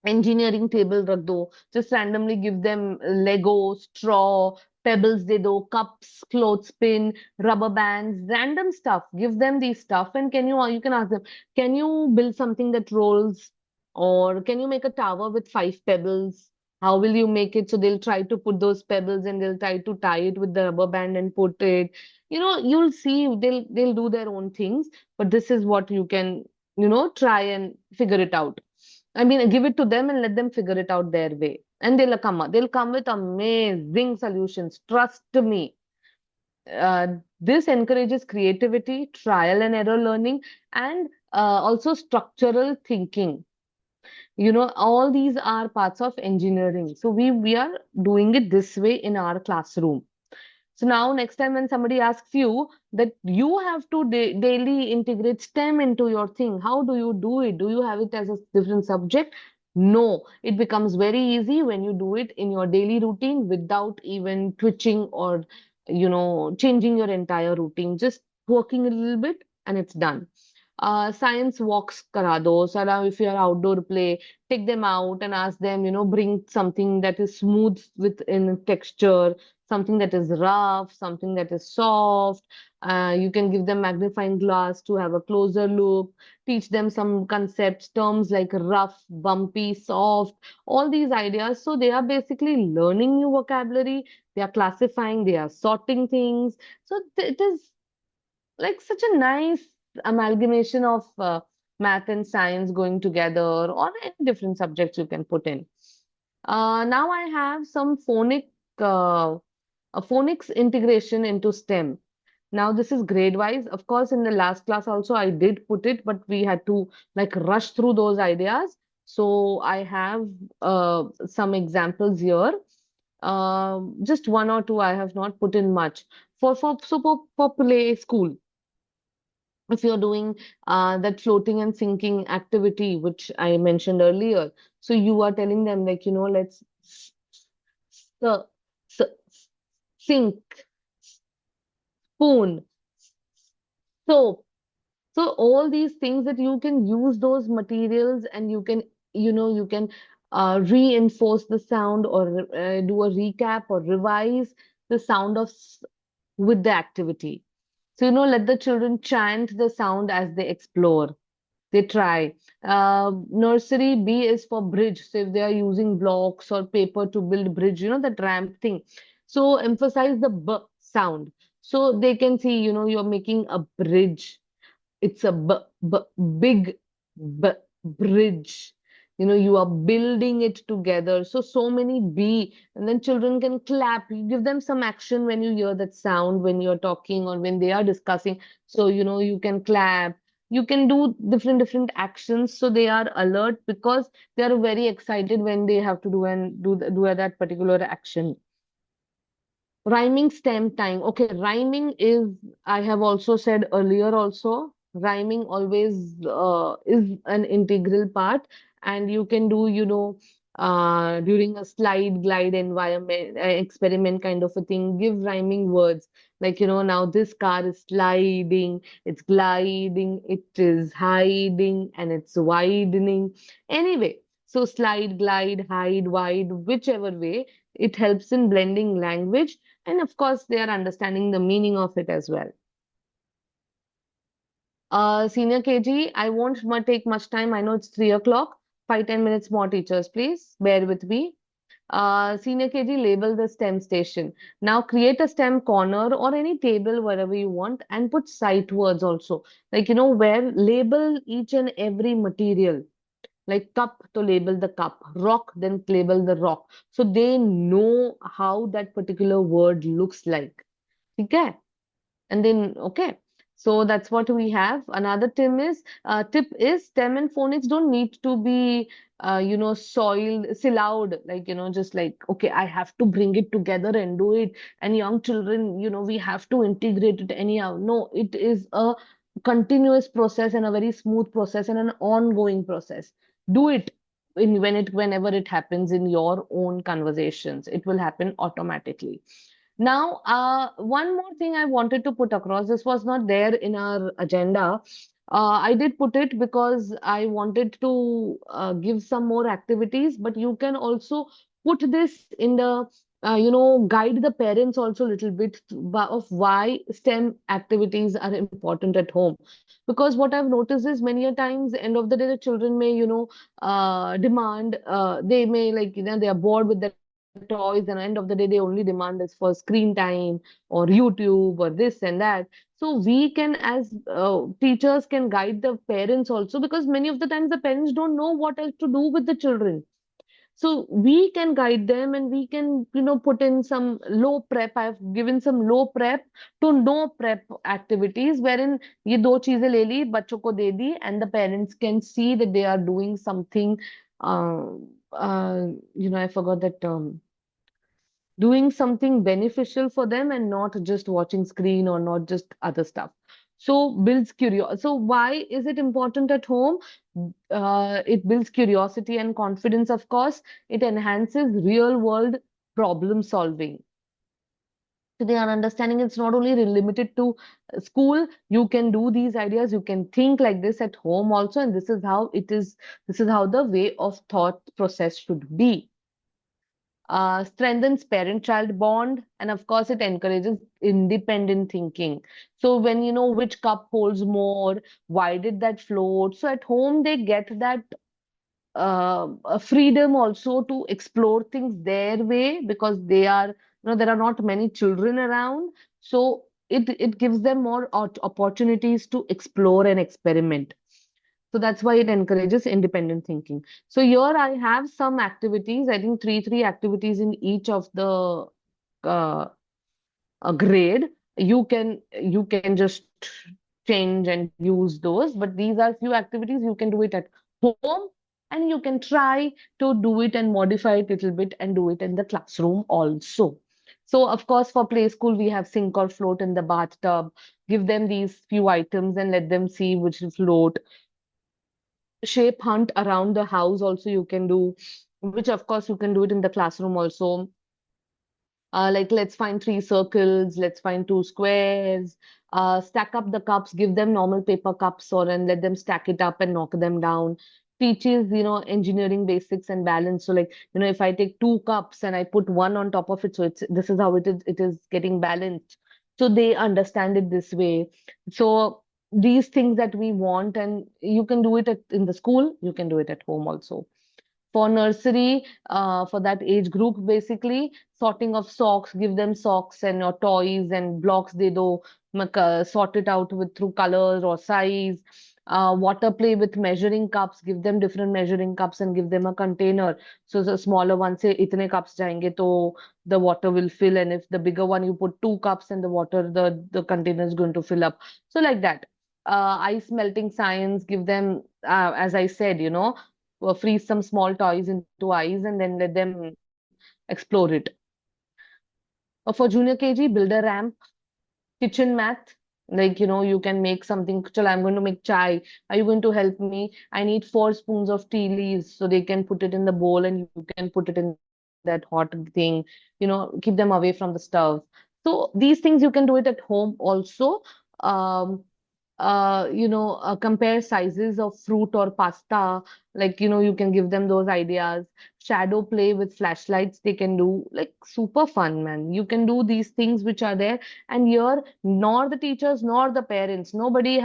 Engineering table रख दो. Just randomly give them Lego, straw, pebbles दे दो, cups, clothespin, rubber bands, random stuff. Give them these stuff, and you can ask them, can you build something that rolls, or can you make a tower with 5 pebbles? How will you make it? So they'll try to put those pebbles and they'll try to tie it with the rubber band and put it. You'll see they'll do their own things, but this is what you can, try and figure it out. I mean, give it to them and let them figure it out their way. And they'll come with amazing solutions. Trust me. This encourages creativity, trial and error learning, and also structural thinking. All these are parts of engineering. So we are doing it this way in our classroom. So now, next time when somebody asks you that you have to daily integrate STEM into your thing, how do you do it? Do you have it as a different subject? No, it becomes very easy when you do it in your daily routine without even twitching or, changing your entire routine. Just working a little bit and it's done. Science walks kara do. So now if you're outdoor play, take them out and ask them, bring something that is smooth in texture, something that is rough, something that is soft. You can give them magnifying glass to have a closer look, teach them some concepts, terms like rough, bumpy, soft, all these ideas. So they are basically learning new vocabulary, they are classifying, they are sorting things. So it is like such a nice amalgamation of math and science going together, or any different subjects you can put in. Now I have some phonics integration into STEM. Now this is grade wise. Of course, in the last class also I did put it, but we had to like rush through those ideas. So I have some examples here. Just one or two. I have not put in much. For play school, if you're doing that floating and sinking activity, which I mentioned earlier, so you are telling them like, let's s- sink, spoon, soap. So all these things that you can use those materials and you can reinforce the sound or do a recap or revise the sound with the activity. So, let the children chant the sound as they explore. They try. Nursery B is for bridge. So if they are using blocks or paper to build bridge, that ramp thing. So emphasize the B sound. So they can see, you're making a bridge. It's a big b bridge. You are building it together. So many B, and then children can clap. You give them some action when you hear that sound when you're talking or when they are discussing. So, you can clap. You can do different actions so they are alert because they are very excited when they have to do that particular action. Rhyming stem time. Okay, rhyming is, I have also said earlier also, rhyming always is an integral part, and you can do, during a slide, glide environment, experiment kind of a thing, give rhyming words. Like, now this car is sliding, it's gliding, it is hiding, and it's widening. Anyway, so slide, glide, hide, wide, whichever way, it helps in blending language, and of course, they are understanding the meaning of it as well. Senior KG, I won't take much time. I know it's 3 o'clock. 5-10 minutes more, teachers, please. Bear with me. Senior KG, label the STEM station. Now create a STEM corner or any table wherever you want and put sight words also. Like, where label each and every material. Like cup to label the cup, rock, then label the rock. So they know how that particular word looks like. Okay? And then, okay. So that's what we have. Another tip is STEM and phonics don't need to be, siloed, like, just like, okay, I have to bring it together and do it. And young children, we have to integrate it anyhow. No, it is a continuous process and a very smooth process and an ongoing process. Do it whenever it happens in your own conversations. It will happen automatically. Now, one more thing I wanted to put across, this was not there in our agenda. I did put it because I wanted to give some more activities, but you can also put this in guide the parents also a little bit of why STEM activities are important at home. Because what I've noticed is many a times, end of the day, the children may, demand, they may like, they are bored with their toys, and end of the day they only demand is for screen time or YouTube or this and that. So we can, as teachers, can guide the parents also, because many of the times the parents don't know what else to do with the children. So we can guide them, and we can, put in some low prep. I've given some low prep to no prep activities, wherein ये दो चीजें ले ली, बच्चों को दे दी, and the parents can see that they are doing something. Uh, I forgot that term, doing something beneficial for them and not just watching screen or not just other stuff. So builds curiosity. So why is it important at home? It builds curiosity and confidence, of course. It enhances real world problem solving. So they are understanding it's not only limited to school. You can do these ideas, you can think like this at home also, and this is how it is. This is how the way of thought process should be. Strengthens parent-child bond, and of course, it encourages independent thinking. So when you know which cup holds more, why did that float? So at home, they get that freedom also to explore things their way, because there are not many children around. So it gives them more opportunities to explore and experiment. So that's why it encourages independent thinking. So here I have some activities, I think three activities in each of the uh, grade. You can just change and use those, but these are few activities you can do it at home And you can try to do it and modify it a little bit and do it in the classroom also. So, of course, for play school, we have sink or float in the bathtub. Give them these few items and let them see which will float. Shape hunt around the house also you can do, which of course you can do it in the classroom also. Like let's find three circles, let's find two squares, stack up the cups, give them normal paper cups or and let them stack it up and knock them down. Teaches, engineering basics and balance. So like, if I take two cups and I put one on top of it, so it's this is how it is getting balanced. So they understand it this way. So these things that we want, and you can do it in the school, you can do it at home also. For nursery, for that age group, basically sorting of socks, give them socks and your toys and blocks they do, sort it out with through colors or size. Water play with measuring cups, give them different measuring cups and give them a container. So the smaller one, say itne cups jayenge to the water will fill, and if the bigger one you put two cups and the water, the container is going to fill up. So like that. Ice melting science, give them, as I said, freeze some small toys into ice and then let them explore it. For junior KG, build a ramp, kitchen math. Like, you can make something. Chal, I'm going to make chai. Are you going to help me? I need 4 spoons of tea leaves so they can put it in the bowl and you can put it in that hot thing. Keep them away from the stove. So these things you can do it at home also. Um, compare sizes of fruit or pasta. Like, you can give them those ideas. Shadow play with flashlights, they can do like super fun, man. You can do these things which are there, and here, nor the teachers nor the parents, nobody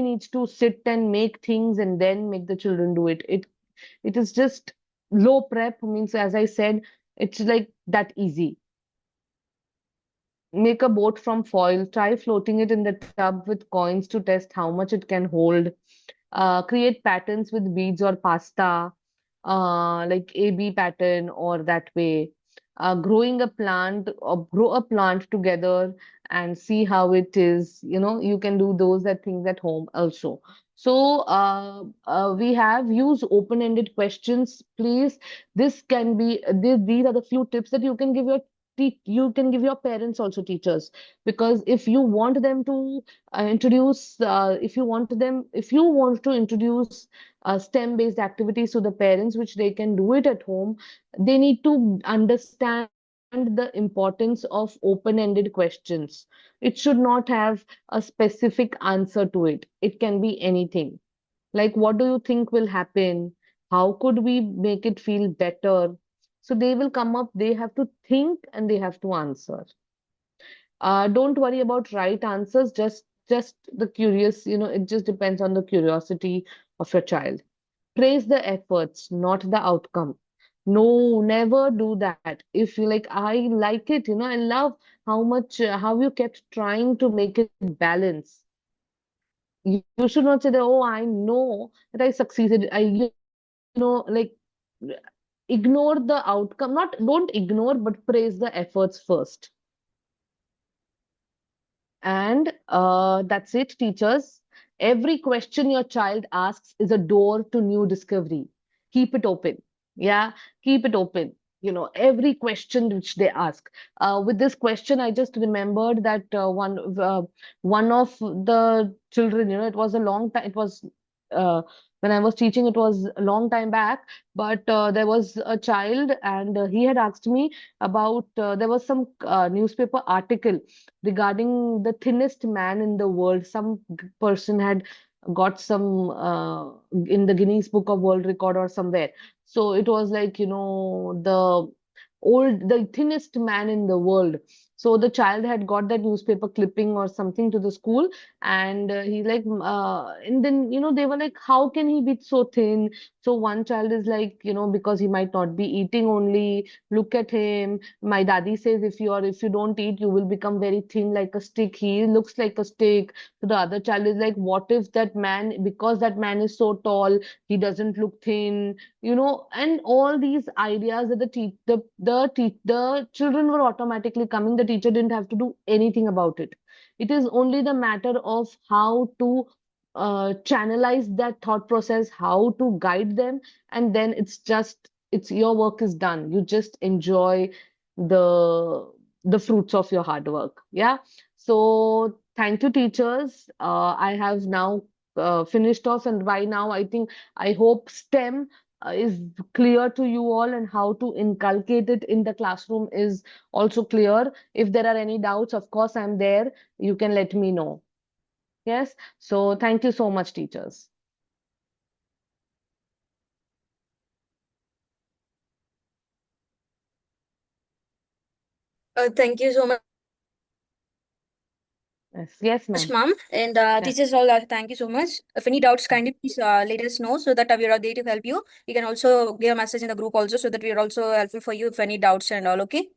needs to sit and make things and then make the children do it. It is just low prep, means, as I said, it's like that easy. Make a boat from foil, try floating it in the tub with coins to test how much it can hold. Create patterns with beads or pasta, like AB pattern or that way. Growing a plant or grow a plant together and see how it is. You can do those that things at home also. So we have use open-ended questions, please. This can be these are the few tips that you can give you can give your parents also, teachers, because if you want them to introduce if you want to introduce STEM based activities to the parents, which they can do it at home, they need to understand the importance of open ended questions. It should not have a specific answer to it. It can be anything, like, what do you think will happen? How could we make it feel better? So they will come up, they have to think and they have to answer. Don't worry about right answers, just the curious, it just depends on the curiosity of your child. Praise the efforts, not the outcome. No, never do that. If you like, I like it, I love how you kept trying to make it balance. You should not say that, oh, I know that I succeeded. Like, ignore the outcome. Not, don't ignore, but praise the efforts first. And that's it, teachers. Every question your child asks is a door to new discovery. Keep it open. Yeah, keep it open. Every question which they ask. With this question, I just remembered that one of the children, it was a long time. It was when I was teaching, it was a long time back. But there was a child, and he had asked me about. There was some newspaper article regarding the thinnest man in the world. Some person had got some in the Guinness Book of World Record or somewhere. So it was like, the thinnest man in the world. So the child had got that newspaper clipping or something to the school, and he's like, and then, they were like, how can he be so thin? So one child is like, because he might not be eating only. Look at him. My daddy says if you don't eat, you will become very thin like a stick. He looks like a stick. So the other child is like, what if that man, because that man is so tall, he doesn't look thin, and all these ideas that the children were automatically coming. The teacher didn't have to do anything about it. It is only the matter of how to channelize that thought process, how to guide them, and then it's your work is done. You just enjoy the the fruits of your hard work. Yeah. So thank you, teachers. I have now finished off, and by now I hope STEM is clear to you all, and how to inculcate it in the classroom is also clear. If there are any doubts, of course, I'm there. You can let me know. Yes. So thank you so much, teachers. Thank you so much, Yes, yes, ma'am. ma'am. And Yeah. teachers all, thank you so much. If any doubts, kindly please let us know so that we are there to help you. You can also give a message in the group also so that we are also helpful for you if any doubts and all. Okay.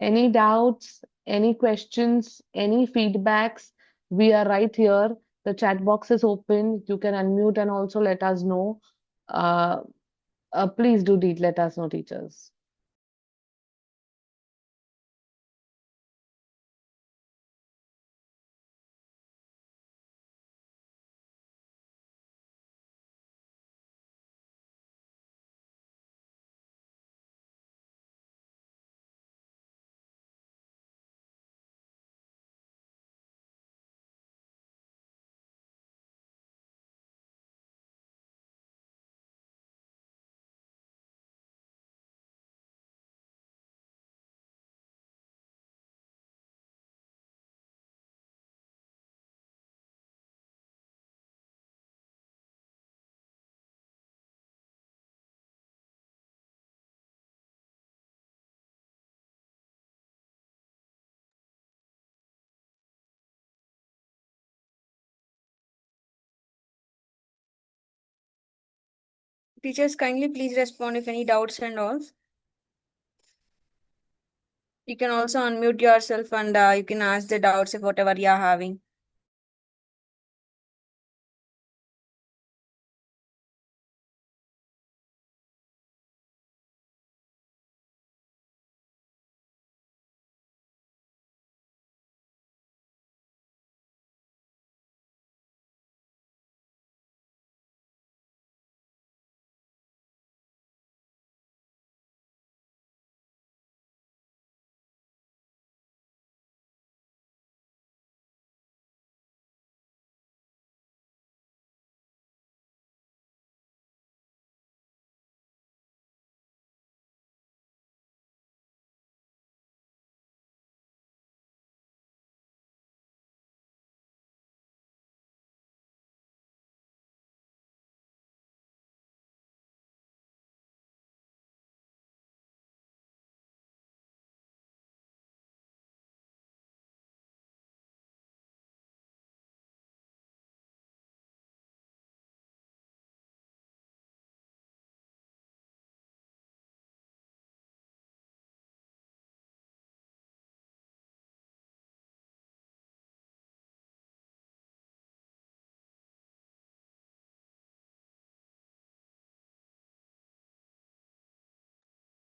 Any doubts, any questions, any feedbacks, we are right here. The chat box is open. You can unmute and also let us know. Uh, please do let us know, teachers. Teachers, kindly please respond if any doubts and all. You can also unmute yourself and you can ask the doubts if whatever you are having.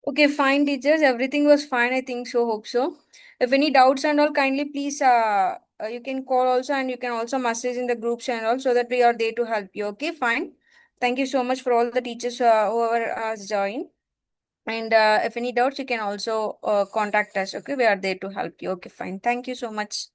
Okay, fine, teachers. Everything was fine. I think so. Hope so. If any doubts and all, kindly please you can call also and you can also message in the groups and all so that we are there to help you. Okay, fine. Thank you so much for all the teachers whoever has joined. And if any doubts, you can also contact us. Okay, we are there to help you. Okay, fine. Thank you so much.